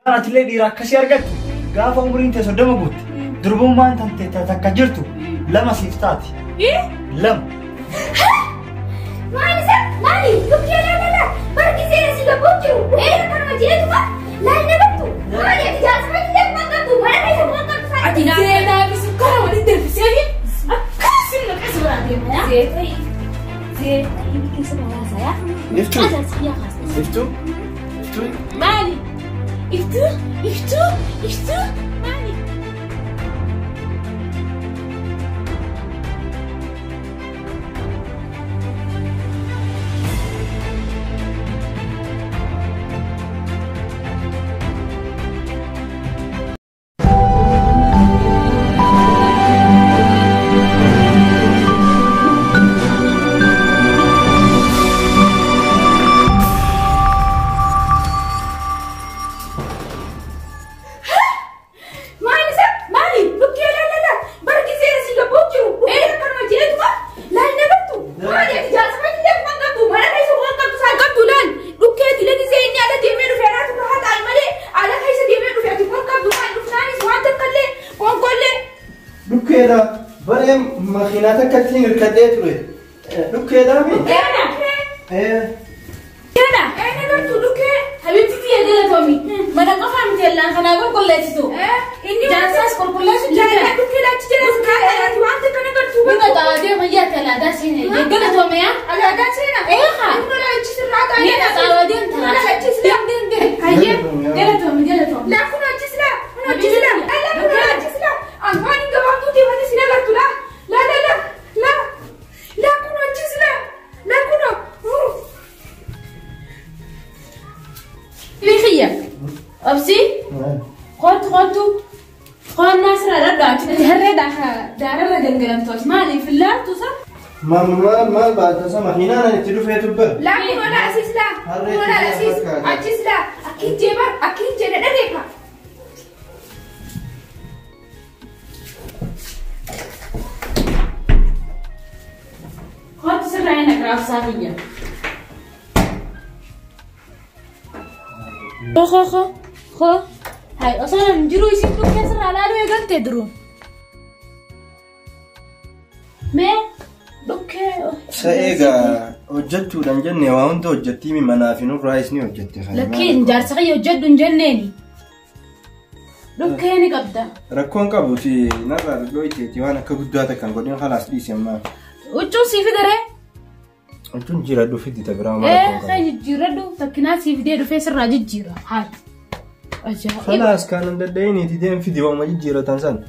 أنا تلي ديرا كسير قد قاف عمرين تصدم قط دربون ما أنت تكجرتو لما سيفتاتي إيه لم مالي سب مالي لوكي لا بركي زي سيجا بوكيو إيه أنا ما جيت ما لا نبتو مالي أتجاز ما جيت ما قدو ما أنا كيف ما قدو فاتي زينا بسكر ولا تدري سيفي أكسر لك أسمع عليهم زيتي يمكن سمعها سيا نفتو مالي افتو مالي كده بريم ماخيناتك كتير كديت له لو كده مين ايه كده انا قلت له كده حبيبتي يا جلا تومي ما انا ما فهمت الا انا اقول كلاتو اني جالسه اسكول كلاتو لا لا كده تجلس كده انت وانت كنا قلت بقى ده ما جات لا ده سين يا جلا تومي انا ده سين ايه خا انا لا تشيل راتا انا تعودي انت انا لا تشيل دين هيا جلا تومي لا كنا تشيل لا كنا تشيل أنفاني قبضتو دي بدي سينا قلت لا كنا تشيل لا كنا ليخيا أبسي خد ناصر رجع تهرب دار الرجال توش مالي في الله توصل ما بعد سما هنا أنا نتلو فيها تبر لا ولا أسيس لا ولا أسيس أجلس لا أكيد جبر دريكا خد سر عينك راس صافية خو هاي أصلاً نجرو يسيبو كسر على له يقدر تدرو ما دوكي سأيجا وجدتو دنجني وانتو وجدتي من منافينو رايسني وجدتي لكن جارسقي وجد جنني دوكي نقبض ركون كابوتي نرى بلويتي وانا كبدواتك كان قدين خلاص ليس يما وجو سيفي دري انتو جيرادو في دي تبرا ما خاي جيرادو تكنا سيفي دي فيس الراجل جيرا هاي خلاص كان نديني تدين في ديوان ما جيرا تنسان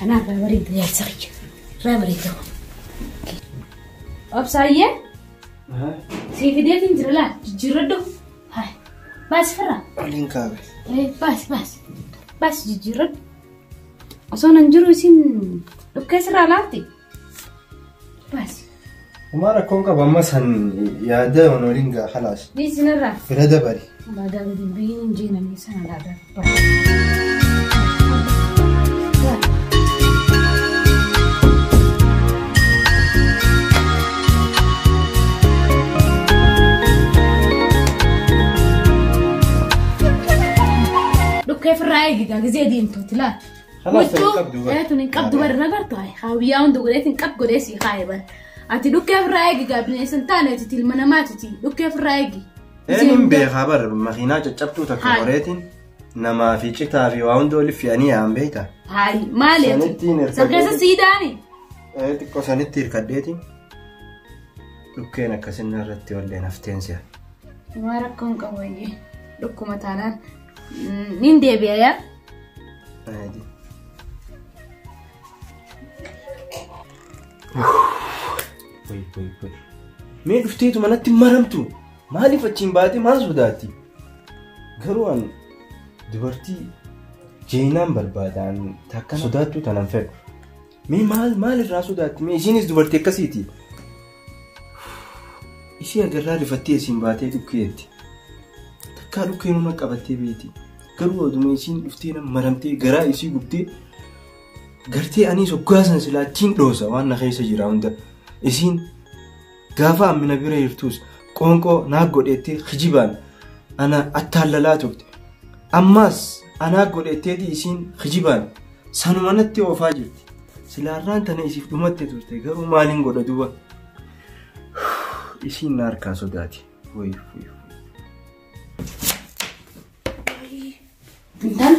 أنا بريد يا سخي بريد أبصاية سيفي دي تنجر لا جيرادو هاي بس فرا ولين كابي إيه بس جيرادو أصلا نجرو سين لو كسر علاتي بس وما ركون كابا مثلا يا ده ونورينجا خلاص دي سنرا فردا بري بعد هذا بين جينا نيسان هذا لو كيف الرأي كذا زي دي انتو تلا خلاص نقبضوا ايه نقبضوا برا نقبضوا هاي خاويان دوغليت نقبضوا ديسي خايبا أنت لو كيف رأيك قبل سنتين تتي المناماتي لو كيف رأيك إنهم بخبر مخينات جبتوا تكبريتين نما في شتا في واندو اللي في أني عم بيتا هاي مالي سبقة سيداني إيه تكو سنتير كديتين لو كنا كسرنا رتي ولا نفتين سيا ما ركون قوي لكم مثلا نندي بيا عادي وي مين رفتيتو مناتي مرمتو مالي فتشين باتي ما زوداتي قروان دبرتي جينام بربادان تاكا سوداتو تنفر مين مال الراسو داتي مين جينيس دبرتي كسيتي إشي أقرر فتي سين باتي دكيتي تاكا لكينو نقبتي بيتي قروا دميشين رفتينا مرمتي قرا إشي قبتي قرتي أني سوقاسن سلا تين دوسا وانا خيسا جراوندا إسين gaafa ammina bira jirtus qoonqoo naa godhettee kijibaan ana attaallalaa turte ammas anaa godhetteeti isiin kijibaan sanumanatti oofaa jirti silaarraan tana isiif dhumatte turte garuu maaliin godha duba isiin na harkaa sodaati Buntan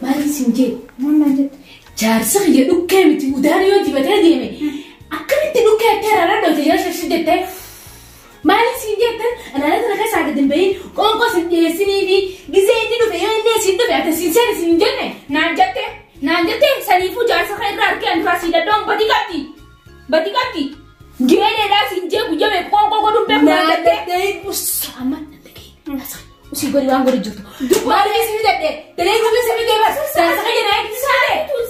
maali sinje Mama jaarsa ya dhukkee miti udaanii yoo dibatee deeme akkamitti dhukkee terara dhote jaarsa shidete maali sinje tan anana tana ka saaga dimbayin qoonqoo sin dhiyeessinii fi gizee inni dhufe yoo inni sin dhufe ata sinseeni sin jenne naan jette saniifuu jaarsa ka irraa harkee anduraa si daddoon bati qabdi geedheedhaa sinjee guyyame qoonqoo godhuun beeku naan jette amma nandagee usi gori waan gori jirtu maali si fidadhe dalee gubbi si fidee bas jaarsa ka jenaa itti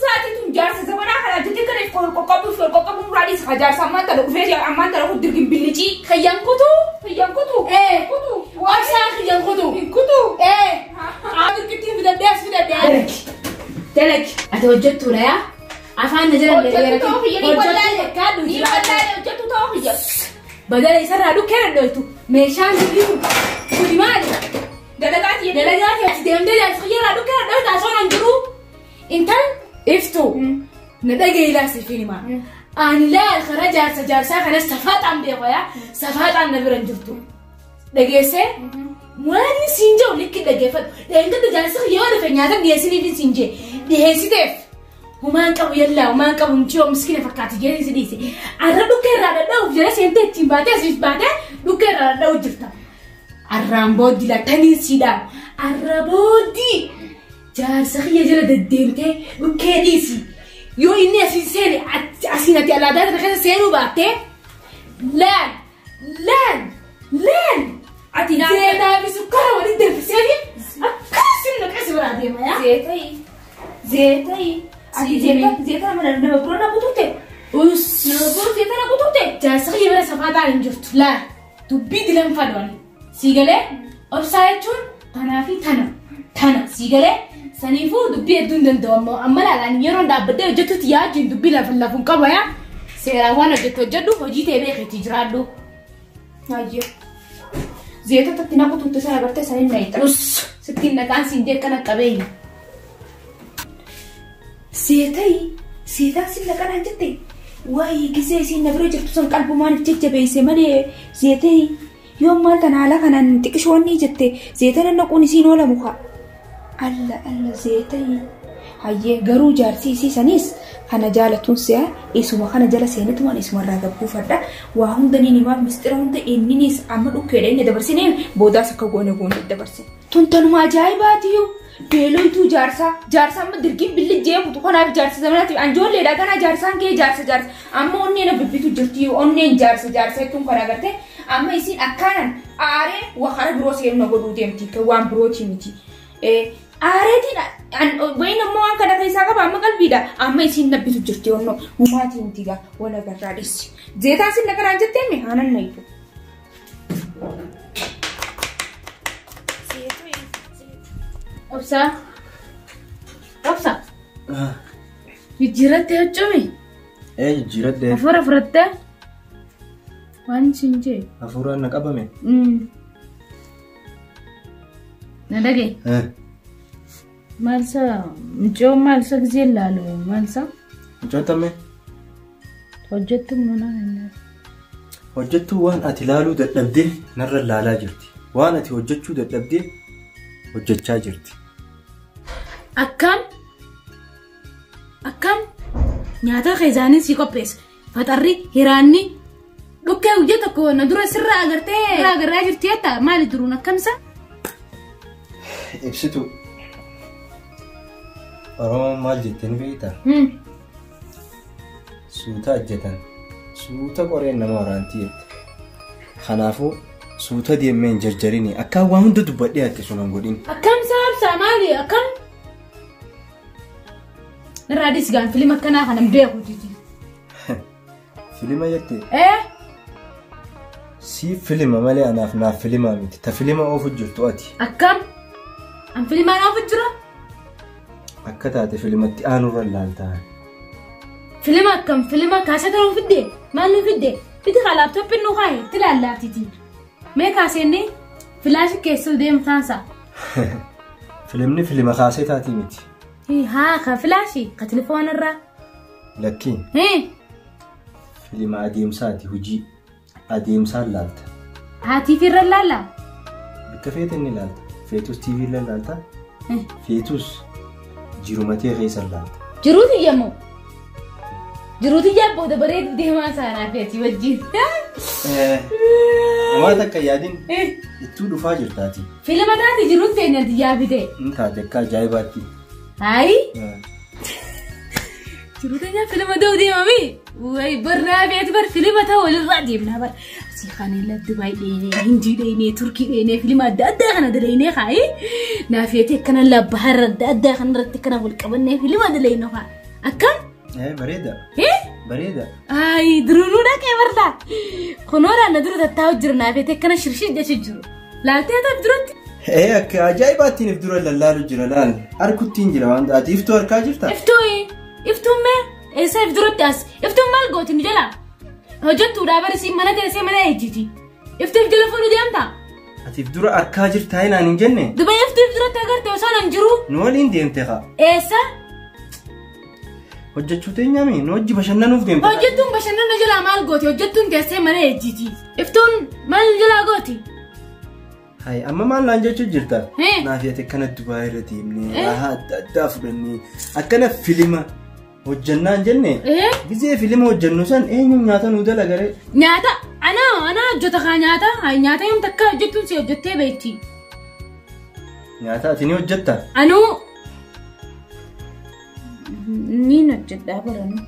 saate tun jaarsa zamanaa kana jette kana qoqqabuuf raadhiis ka jaarsa ammaan tana dhufee ammaan tana kun dirgin billicii kayyan kutu kutu obsaan kayyan kutu dirgittiin fidadhee as fidadhee dalaki ati hojjettuudha yaa afaan na jala hojjettu ta'uu hiyya badala isarraa dhukkee dandooytu meeshaan kuni maali dalagaati ati deemtee jaarsa fayyarraa dhukkee dandooytu asoo nan jiru intal iftu na dhageeyilaa siifin himaa ani laal karaa jaarsaa kanas safaaxaan beekoyaa safaaxaan na biran jirtu dhageessee maali siinjee olikki dhageeffadhu dheengadda jaarsa yoo dhufe nyaata dhiyeessiniif siinjee dhiyeessiteef humaan qabu yallaa humaan qabu mchoo miskina fakkaati jeeni si dhiise arra dhukkee irraa dhadha'uuf jala seentee ittiin baatee asiif baatee dhukkee irraa dhadha'u jirta arraan booddii lattanii siidhaa arra booddii jaarsa kiyya jala deddeemtee dhukkee dhiisi yoo inni asiin seene asiin ati alaadaa kana keessa seenuu baattee laan ati seenaa fi sukkara waliin danfiseefi akkasiin naqasi biraa deema yaa zeetayi ati zeeta nama biroo na butute nama biroo zeeta na butute jaarsa kiyya bira safaataan hin jirtu laal dubbii dilan fadwani siigalee obsaa jechuun tanaa fi tana siigalee saniifuu dubbii hedduun danda'u amma laalaan yeroo dhaabbadee hojjetutti yaajjiin dubbii lafuun qaba yaa seeraan waan hojjedhu hojii ta'ee beekeetii jiraadhu hayyee zeeta tatti na kutuutte sana bartee saniin na hixa sittiin naqaan siin deekkana qabeenya seetaan sin naqanaan jette waayee gisee isiin na bira jirtu san qalbumaan jajjabeesse malee zeetee yoo ammaan tana haala kanaan xiqishoonni jette zeetana naquun isiin oola muka alla zeetee hayyee garuu jaarsi isii sanis kana jaalatuun si'a isuma kana jala seenatumaan isumarraa gabbuufadha waa hunda ni himaaf mistira hunda inninis amma dhukkeedha inni dabarsinee boodaas akka goone dabarsin tuntanuma ajaa'ibaatiyyuu beeloytuu jaarsaa amma dirgiin billijjee kutu kanaaf jaarsa zamanaatiif anjoolleedha kana jaarsaan kee jaarsa amma onneen bibbitu jirti onneen jaarsa jechuun kana agartee amma isiin akkaanan aaree wakara biroo seenuu na godhuu deemti waan birooti miti aareetiin wayin ammoo waan kana keessaa qaba amma qalbiidha amma isiin nabbitu jirti onnoo humaatii miti gaa wala garraa dhissi zeetaan sin nagaraan jetteemme haanan na hifu obsa jijjiirattee hojjome jijjiiradde hafuura fudhattee waan isin jee hafuuraan na qabame na dhagee malsa mchoo malsa gisee laalu malsa mchoo tamme hojjettu mana hojjettu waan ati laaluu dadhabdee narra laalaa jirti waan ati hojjechuu dadhabdee hojjechaa jirti akkam nyaata keessaanis si qopheessa faxarri hiraanni dhukkee hojii tokko na dura sirraa agarraa jirti jetta maali duruun akkamsa ibsitu Oromoon maal jettee ni beektaa? Suuta ajjetan suuta qoreen nama waraantii jette kanaafuu suuta deemee hin jarjarini akkaan waan hunda dubbadhee atti sun hin godhin akkam saabsaa maali akkam narraadis gaan filima akkanaa kanan beeku titi filima jette si filima malee anaaf naaf filima miti ta filima oofu jirtu ati akkam an filimaan oofu jira أكتات فيلمتي أنا رلالتها فيلم كم فيلم كاسة كانوا في الدين ما له في الدين بدي خلاب توب إنه هاي تلا لا تيجي ما كاسيني فلاش كيسو ديم خانسة فيلمني فيلم خاصة تاتيمتي ها خفلاشي كتلفون الرا لكن هي فيلم عديم ساتي وجي عديم سال لالتا هاتي في الرلالا بكفيت إني لالتا فيتوس تي في لالتا فيتوس جيروماتي غيس لالتا جروتي يمو جروتي جابو ده بريد دي ما سانا فيتي وجي ما تكيادين يتولو فاجر تاتي فيلم تاتي جروت فين انت جابي ده انت هتكا جايباتي هاي جروتي فيلم دودي مامي وي برا بيت بر فيلم تاول الرادي بنا بر سيخاني لا دبي ديني هندي ديني تركي ديني فيلم اددا انا دليني خاي نافيتي كان لا بحر اددا انا رتي كان والقبني فيلم دلينو خا اكن بريدة بريدة اي درونونا كبردا خنورا ندرو تتاو جرنا فيتي كان شرشي دش جرو لا تيتا درت اك جايباتي نفدر لالو جرلال اركوتين جرا عند اتيفتو اركاجرتا افتو ما اسف درتاس افتو مالغوت نجلا هجت ودابر سي منات سي منا اجيتي افتو تليفون ديامتا اتيفدر اركاجرتا هنا نجنه دبي افتو درت اگرت وسان انجرو نولين ديمتها اسا هجتوتين يامي نوجي بشننوف ديمتا هجتون بشنن نجلا مالغوتي هجتون تسي منا اجيتي افتون مال نجلا غوتي هاي أما ما لانجتو جرتا نافيتك كانت دبي رديمني دافرني أكنا فيلم وجنان جنة جزء فيلم وجنوسان نياتا نودلا غير نياتا أنا جوتا نياتا هاي نياتا يوم تكا جتون سي وجتة بيتي نياتا تيني وجتا أنو نين وجتا برانو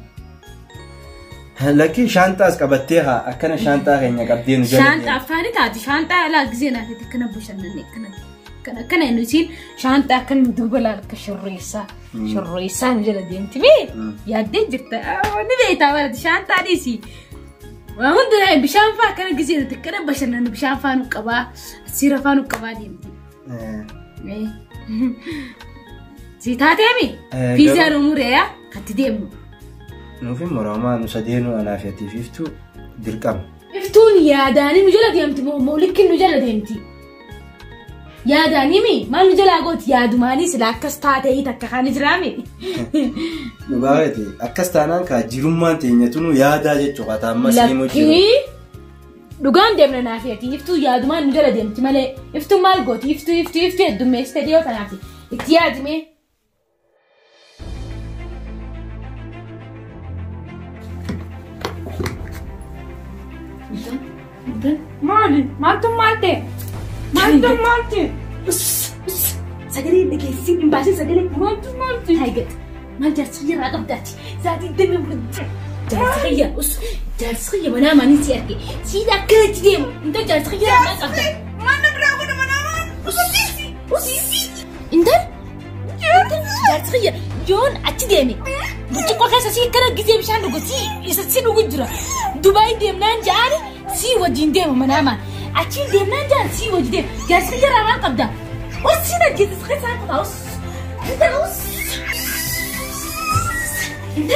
لكن شانتا اسكبتيها أكنا شانتا غينيا قبدين جنة شانتا أفاني تاتي شانتا لا جزء نافيتك كنا بوشنني كنا إنه يصير شانتا كان مدوبلا كشريسة شريسة نجلا ديمتي مين يا ديجتا نبيتها ولد شانتا ديسي وهند هاي بشانفا كان جزء تكنا بشنن بشانفا نقبا سيرفا نقبا ديمتي سيتاتي أمي بيزا رموريا كتديمو نوفي مراما نسدينو أنا في تيفيفتو دركم افتون يا داني نجلا ديمتي مولك نجلا ديمتي يا داني مي ما نجلا قلت يا دماني سلاكستاتي تكخاني جرامي نبغيتي أكستانا كجيرومان تينيتونو يا داجي تشوكاتا مسلمو جيرو دوغان ديمنا نافيتي افتو يا دمان نجلا ديمتي مالي افتو مال قلت افتو الدمي استديو تنافي اتياد مي مالتي بس سجلي لك السين امباشي سجلي مالتي هاي قد مال جالسية رقم داتي زادي الدم يبرد جالسية جالسية منام نسي أركي سيدا كده تديم انت جالسية ما قبضة ما نبرا ولا منام انت جالسية جون أتديمي بتشوفوا كذا سي كذا جزء مشان نقصي يصير نقدره دبي ديمنا جاري سي ودين ديم منام أكيد ديمنا جار سي ودين جالسية رقم قبضة وسينا جالس خير ساعة انت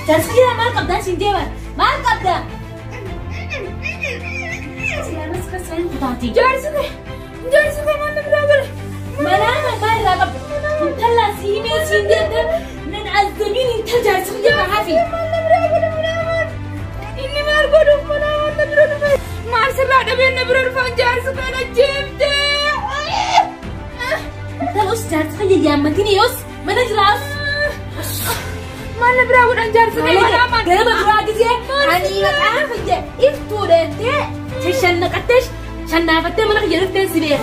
جالسية ما قبضة سنديمة ما قبضة جالسية ما نقدر منام ما لا انت لا سيمي سنديمة من عالزمين انت جالسية ما حافي إني ما أرقد منام ما أرسل دبين نبرر فان جالسية أنا جبت انت بس جالسية يا مكيني يوس ما نجراس ما نبرا ولا جالسية منام قلب براجزي أنا ما أعرف إنت إفتورنتي تشنقتش شنافتي ما نخجرت تنسبيه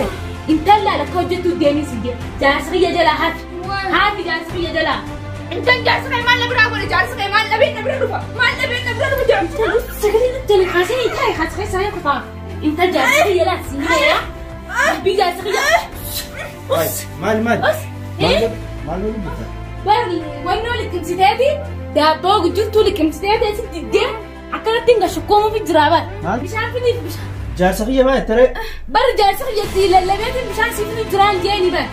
انت لا لك وجدت ديني سيدي جالسية جلا هاتي جالسية جلا انت جالسية ما نبرا ولا جالسية ما نبين نبرر جالسية سكرين انت اللي خاسين انتي خاسين سايق قطع انت جالسية لا سيدي بي جالسية مال بري وينو لك امسيتاتي دابو قلتو لك امسيتاتي سيدي الدم عكنا تنقى شكومو في الجرابات مش عارفني مش جالسية ما ترى بر جالسية تي للبيت مش عارف سيفني جران جاني بر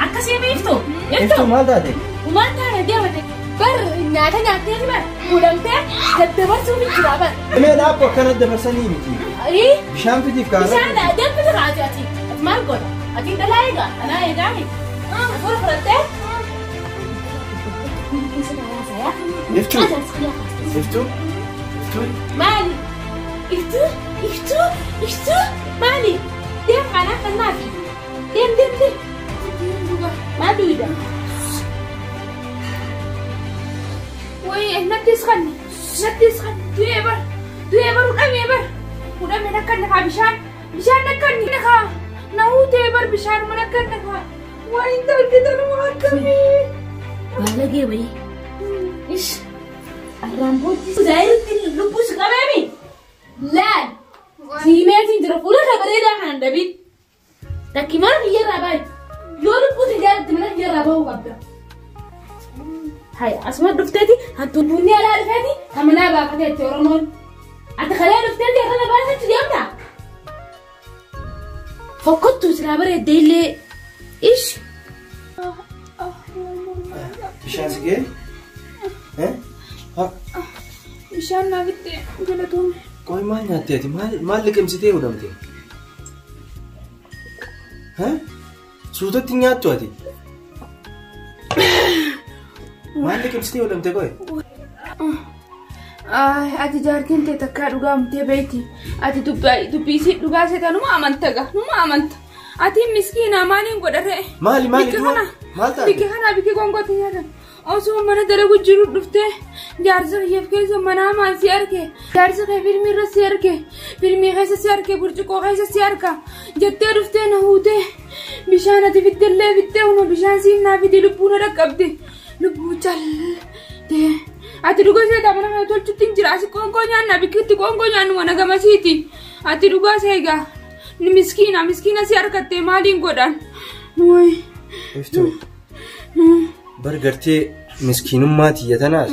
akkasii beektu. Iftuu maal taate? Maal taate deemate bar nyaata nyaattee bar fuudhamtee daddabarsuuf jira bar. Mee dhaabbu akkana dabarsanii miti. Bishaan fidiif kaa'aa. Bishaan deemte raajii ati maal godha? Ati dhalaa eegaa anaa eegaa mi? Fuula fudhattee. Iftuu. Iftuu. Maali? Iftuu maali? Deem kanaa kan naafi. Deem. Maal duwida? Wayii nattis kan du'ee bar udhamee nakkan nakaa bishaan nakkan nakaa na huutee bar bishaan mana nakkan nakaa wayii dalgitanuma akkamii. Baalagee bayii. Ish. Arraanbooti. Zaayirutti lubbus qabeemi. Laal. Siimeetiin jira fuula bareedaa kanan dhabiin. Takkimaan biyyarraa baay'ee. Yoo lubbuuti jaalatti mana biyyarraa bahuu qabda. Hai, asuma dhufteeti hantuunni alaa dhufeeti kan manaa baafateetti Oromoon. Ati kalee dhufteeti irra baasetti deemta. Fokkottuu silaa bareedde illee. Ish. Bishaan sigee? Bishaan naafittee galatoome. Qoy maal nyaatteeti? Maal liqimsitee hudhamte? Suutatti nyaattu ati? Maal liqimsitee hudhamte qoy? Ati jaartiin tee takkaa dhugaamtee beekti. Ati dubbiisii dhugaa seetanuma amanta. Ati miskiina maaliin godhate? Maali? Maal taate? Bikki kanaa bikki gongooti nyaatan. Osoo mana dalagu jiru dhuftee jaarsa kiyyaaf keessa manaa maal si arge? Jaarsa kee filmii irra si arge? Filmii keessa si arge? Burcuqoo keessa si arga? Jettee dhuftee na huutee bishaan ati fiddellee fittee huna bishaan siin naa fide lubbuu na dhaqqabde. Lubbuu callee. Ati dhugaa seetaa mana kana tolchutti hin jira. Asi qoonqoo nyaanna bikkitti qoonqoo nyaannu mana gamasiiti. Ati dhugaa seegaa. Miskiina si argattee maaliin godhan? Iftuu. Bargartee miskiinummaa tiyyatanaas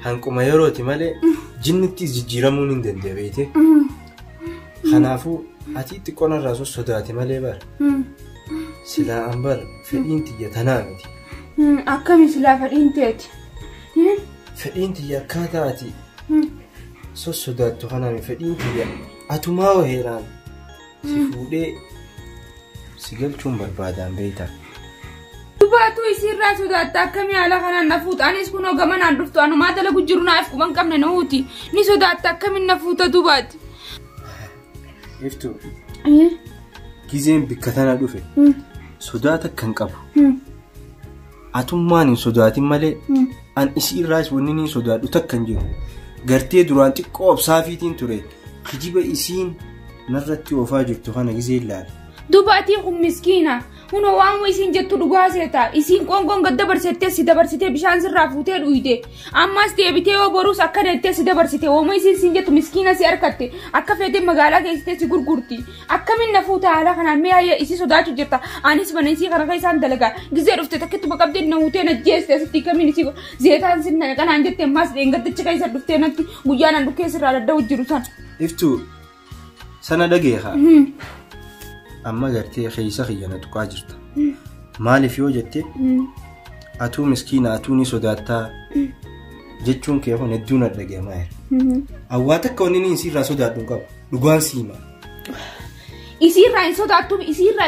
hanquma yerooti malee jinnittis jijjiiramuun hin dandeebiite. Kanaafuu ati xiqqoonarraa sodaate malee bara. Silaa an bara fedhiin tiyyatanaa miti. Akkami silaa fedhiin teeti? Fedhiin tiyya akkaataa ati sodaattu kanaami fedhiin tiyya atumaa heeraan si fuudhee si galchuun barbaadaan beektaa. Dubaatu isirraa sodaatta akkamii haala kanaan na fuuta anis kunoo gamanaan dhuftu anumaa dalagu jiru naaf quban qabne na huuti ni sodaatta akkamiin na fuuta dubaati. Iftuu gizeen bikka tana dhufe sodaata kan qabu atummaan hin sodaatin malee an isirraas wanni ni sodaadhu takkan jiru gartee duraan xiqqoo obsaafiitiin ture kijiba isiin narratti oofaa jirtu kana gizee ilaala. Dubaatiin kun miskiina. Huno waan isiin jettu dhugaa seeta. Isiin qoonqoon gad dabarsitee si dabarsitee bishaan sirraa fuutee dhuyite. Ammas deebitee yoo boruus akka deettee si dabarsitee. Wooma isiin jettu miskiina si harkatte. Akka feetee magaalaa keessatti si gurgurti. Akkamiin na fuuta haala kanaan mee hayya isii sodaachuu jirta. Anis mana isii kana isaan dalagaa. Gizee dhufte takkittuma qabdee na huutee na jeeste asitti kamiin isii zeetaan sinna kanaan jettee ammas dheengaddicha keessa dhuftee natti guyyaa nan dhukkee sirraa dadda'u jiru sana. Iftuu sana dhageehaa. Amma gartee keessa kiyyana tuqaa jirta. Maaliif yoo jettee atuu miskiina atuu ni sodaattaa jechuun kee kun hedduun dhagahamaa jira. Awwaata akka wanni ni isirraa sodaadhu qabu dhugaan siima. Isirraa hin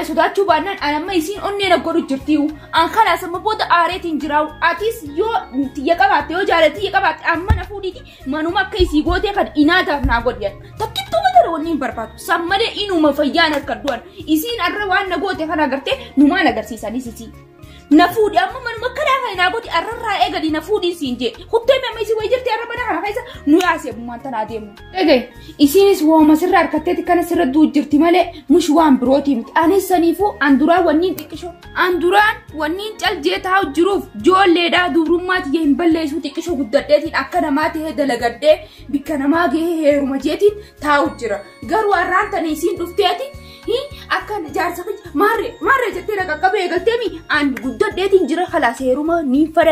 sodaachuu baannaan amma isiin onnee na godhu jirtiiwu. An kanaa sama booda aareetiin jiraawu. Atis yoo tiyya qabaatte yoo jaalatti tiyya qabaatte amma na fuudhiiti manuma akka isii gootee kan inaataaf naa godhan. Tokkittuu matara wanni hin barbaadu. Sammalee inuma fayyaan harka du'an. Isiin arra waan na goote kana agartee numaan agarsiisanis isii. Na fuudhi amma manuma kanaa kan naa gooti arrarraa eegadi na fuudhiin siin jee. Huttee amma isii wayi jirti arra mana kana keessa nu yaasee bummaan tanaa deemu. Egaa isiinis wooma sirraa harkatteeti kana sirra duu jirti malee mush waan birootii miti. Anis saniifuu anduraan wanniin xiqqishoo. Anduraan wanniin caljee taa'u jiruuf joolleedhaa dubrummaati hin balleessuu xiqqishoo guddadheetiin akka namaa ta'ee dalagadhee bikka namaa gahee heeruma jeetiin taa'u jira. Garuu arraan tana isiin dhufteeti أكن جارسك مرة جتنا كقبل قلتني عن قدرة ديتين جرا خلاص هيروما نيفدا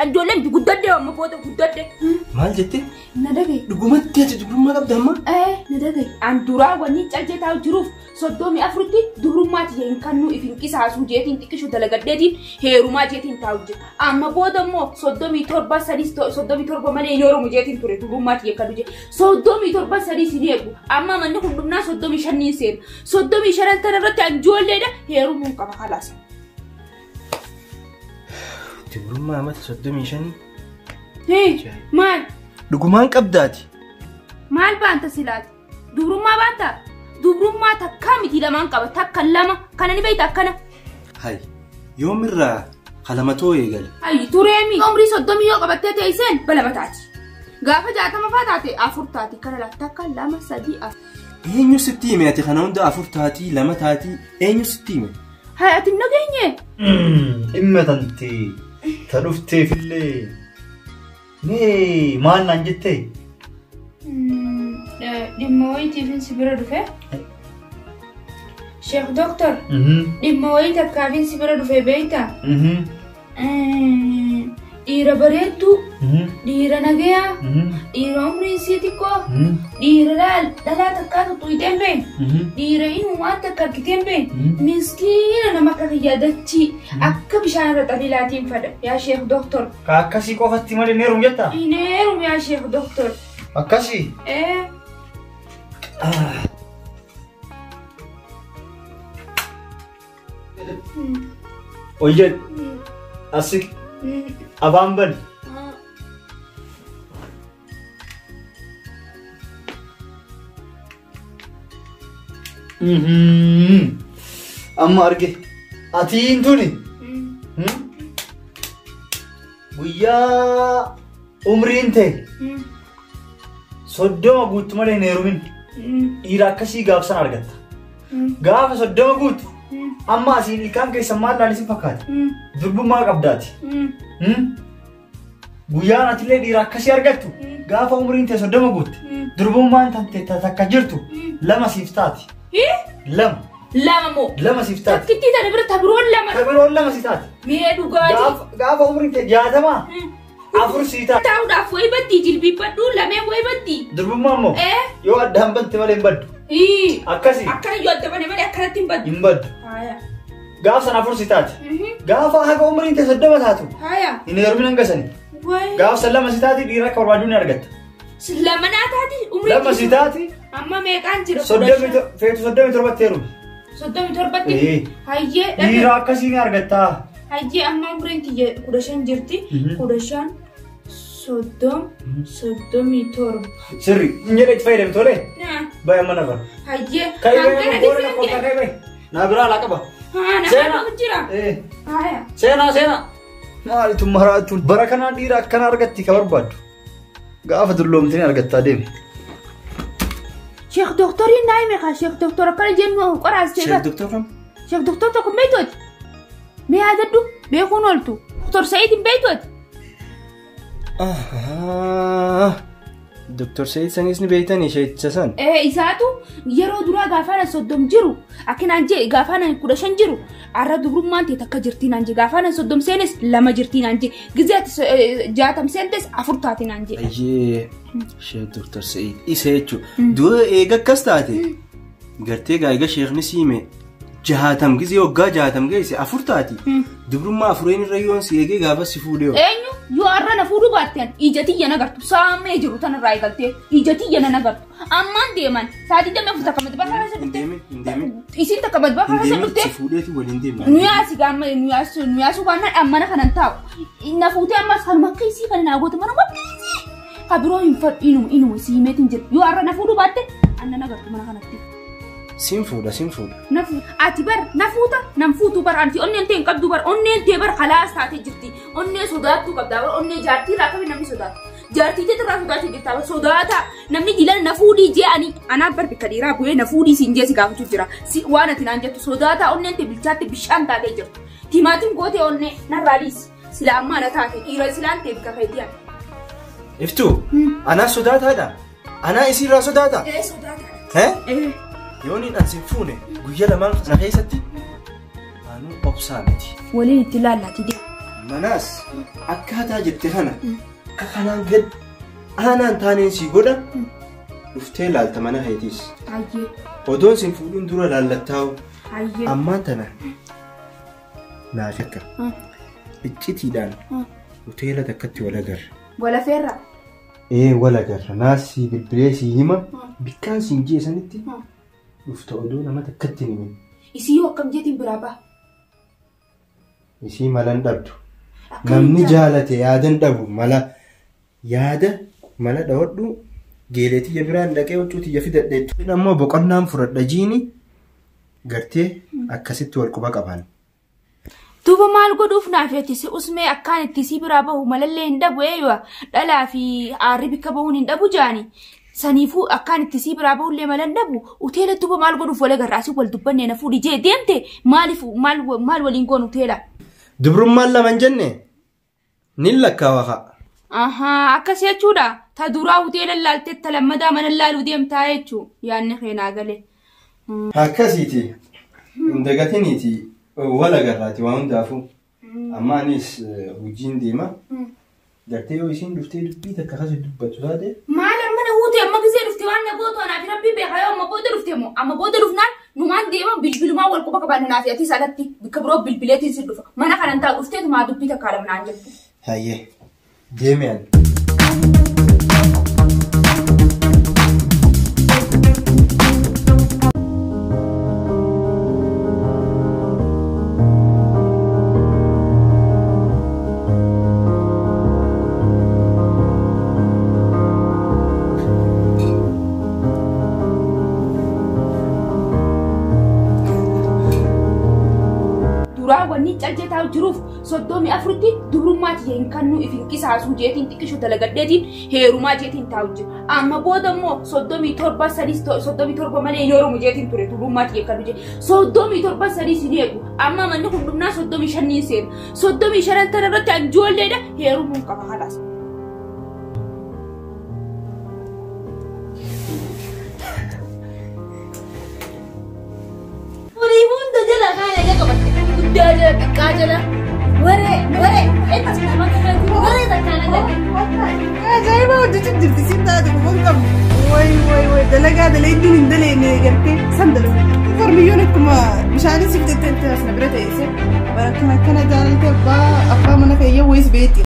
أنجولم بقدرة ده وما فوت قدرة مال جتة ندقي دقومات تيجي تقول ما قبل ما ندقي عن درا وني تجت أو جروف صدومي أفرتي درومات ين كانوا إفين كيس عسو جتين تكشوا دلقة ديتين هيروما جتين تاوج أما بود مو صدومي تربة سادس صدومي تربة مالي يورو جتين توري درومات يكادوجي صدومي تربة سادس نيبو أما من نقول لنا صدومي شنين سير صدومي شران ترى تنجول لنا هيرومون كما خلاص تبرم ما صدومي شنين مال دقومان قبضاتي مال بانتا سلات دبرم ما بانتا دبرم ما تكامتي لمان قبض تكلم كان نبي تكنا هاي يوم الرا خلمتو يقال هاي تريمي عمري صدومي يو قبض تيسين بلا بتاعتي قافة جاتا ما فاتاتي أفرتاتي كان لا تكلم سدي إنيو ستيمة يا تخنون ده أفرتاتي لما تاتي إنيو ستيمة هاي أتنقيني إما تنتي تروفتي في الليل ني ما نانجتي دمويتي في سبيرة دفع شيخ دكتور دمويتك كافين سبيرة دفع بيتا ديرا بريتو ديرا نجيا ديرا عمري سيتيكو ديرا لا تكاتو تويتين بين ديرا إنو ما تكاكتين بين مسكين أنا ما كريادتي أكا بشان رتاليلاتين فدا يا شيخ دكتور كاكاسي كوفتي مالي نيروم جتا نيروم يا شيخ دكتور أكاسي ويجد أسيك أبامبن أما أرجع أتين توني ويا عمرين تي صدّما قلت مالي نيرومين إيراكسي غافسان أرجعت غاف صدّما قلت أما أسين الكام كي سمال لالي سفكات دربو ما قبضاتي ويا نتلي إيراكسي أرجعتو غاف عمرين تي صدّما قلت دربو ما أنت تتكجرتو لما سيفتاتي لما سيفتاتي كتي تنبر تبرون لما سيفتاتي ميدو غادي غاف عمرين تي جاتما أفر سيتا تاو دا فوي بدي جلبي بدو لمن وي بدي دربو مامو يو أدهم بنت مالين بدو أكاسي أكنا يو أدهم مالين أكنا تنبدو ينبدو غاف سن أفر سيتاتي غاف هاك عمرين تي صدّما تاتو إن يرمين أنقسني غاف سلما سيتاتي ديراك وربادوني أرغت سلما ناتاتي لما سيتاتي أما ميكان جرو صدّمي تربت تيرو صدّمي تربتي هاي ديراك كسيني أرغتا هاي أما عمرين تي كودشان جرتي كودشان صدّمي ترب سري نجري تفايدة بتولي باي أما نبر هاي كاي باي مقولنا قولتا كاي باي نابرا لكبا سينا مالي تمهرات بركنا ديراك كان أرغتي كبر بادو غاف درلومتني أرغتا ديم شيخ دكتوري نايمة شيخ دكتور كل جنو قراص شيخ دكتور كم شيخ دكتور تكون بيتوت مي هذا دو بيكون قلتو دكتور سعيد بيتوت دكتور سعيد سنيسني بيتاني شيء تسان إساتو يرو درا غافانا صدّم جرو أكين أنجي غافانا كودشان جرو عرّا دبرو مانتي تكجرتين أنجي غافانا صدّم سينس لما جرتين أنجي جزات جاتم سينتس أفرطاتين أنجي أيه شيخ دكتور سعيد إيساتو دو إيجا كستاتي قرتي غايغا شيخ نسيمة جهاتم جزي وقا جهاتم جيسي أفرطاتي دبرو ما أفرين الريون سيجي غابا سيفوديو يو أرّا نفودو باتين إيجاتي ينا غرتو سامي جرو تانا راي غلتي إيجاتي ينا غرتو أمان ديمان ساتي دم يفوتا كمد بخارا سبتي إسين تكمد بخارا سبتي سيفوديتي ولنديم نياسي غاما نياسو بانا أمانا خنانتاو نفوتي أما سخان مكيسي خنانا أغوت مانا مكيسي خبرو ينفر إنو سيميتين جر يو أرّا نفودو باتين أنا نغرتو مانا خنانتي سينفودا نفوت أتبر نفوتا نفوتو بر أنتي أني أنتين كبدو بر أني أنتي بر خلاص تاتي جرتي أني صداتو كبدا بر أني جارتي راكبي نمي صدات جارتي تترا صداتي جرتا بر صداتا نمي جيلان نفودي جي أنا بر بكديرا بوي نفودي سينجي سيكافو جرا وانا تنانجتو صداتا أني أنتي بلشات بشان تاتي جرت تيماتين قوتي أني نراليس سلام ما نتاتي إيرا سلام تبكا فيديان افتو أنا صدات هذا أنا إسيرا صداتا إيه صداتا ها yooniin ansin fuune guyyaa lamaan sana keessatti anuu obsaa miti. Waliin itti ilaallaa jide. Manaas akkaataa jette kana akka kanaan gad aanaan taaneen si godha dhuftee laalta mana keetiis. Ayyee. Odoon sin fuudhuun dura laallattaa'u. Ayyee. Ammaan tana naaf akka iccitiidhaan hoteela takkatti wal agarra. Wala feerra. Wal agarra naasii bilbilee si hima bikkaan siin jeesanitti dhufta odoo nama takkatti hin himin. Isii yoo akkam jeetiin biraa ba'a. Isii malan dhabdu. Namni jaalate yaadan dhabu mala yaada mala dhawadhu geeleetiyya biraan dhaqee huccuutiyya fidadheetu. Ammoo boqonnaan fudhadha jiini gartee akkasitti wal quba qaban. Duuba maal godhuuf naaf jettisi usmee akkaan itti isii biraa bahu malallee hin dhabu eeyyaa dhalaa fi aarri bikka bahuun hin dhabu jaani. Saniifuu akkaan itti isii biraa bahullee malan dhabu hoteela duuba maal godhuuf wal agarraasii wal dubbannee na fuudhi jee deemte maal waliin goon hoteela. Dubrummaan laman jenne nin lakkaawa haa. Akkas jechuudha. Ta duraa hoteela laaltee ta lammadaa mana laaluu deemtaa jechuu yaadni keenaa galee. Akkasiiti hin dagatiniiti wal agarraati waan hundaafuu amma anis hojiin deema gartee yoo isiin dhuftee dubbii takka akkasii dubbatu taate. Maal mana huutee amma gisee dhuftee waan na gootu anaaf rabbii beekaa yoo amma booda dhuftee moo amma booda dhufnaan numaan deema bilbilumaa wal quba qaban naaf ati salatti bikka biroo bilbileetiin si dhufa mana kanan taa'u dhufteetu maa dubbii takka lamnaan jettu. Hayyee deemeen. Caljetaa jiruuf soddomii afuritti dubrummaati yeen kannuu ifin qisaasuu jeetiin xiqqishu dalagadheetiin heerumaa jeetiin taa'u jira. Amma booda immoo 37 malee yoorumu jeetiin ture dubrummaati yeen kannuu jee 37 sin eegu amma manni hundumnaa 35 seena 35 tana irratti anjoolleedha heerumuun qaba halaas. Kajala, wore, etas nama kafir, wore takkan aja. Saya mau jujur di sini tadi bukan kamu. Woi, dalaga ini indale ini gerti sandal. Formio nak cuma misalnya sih kita asal berarti sih. Barat kena jalan ke apa mana kayak wis beti.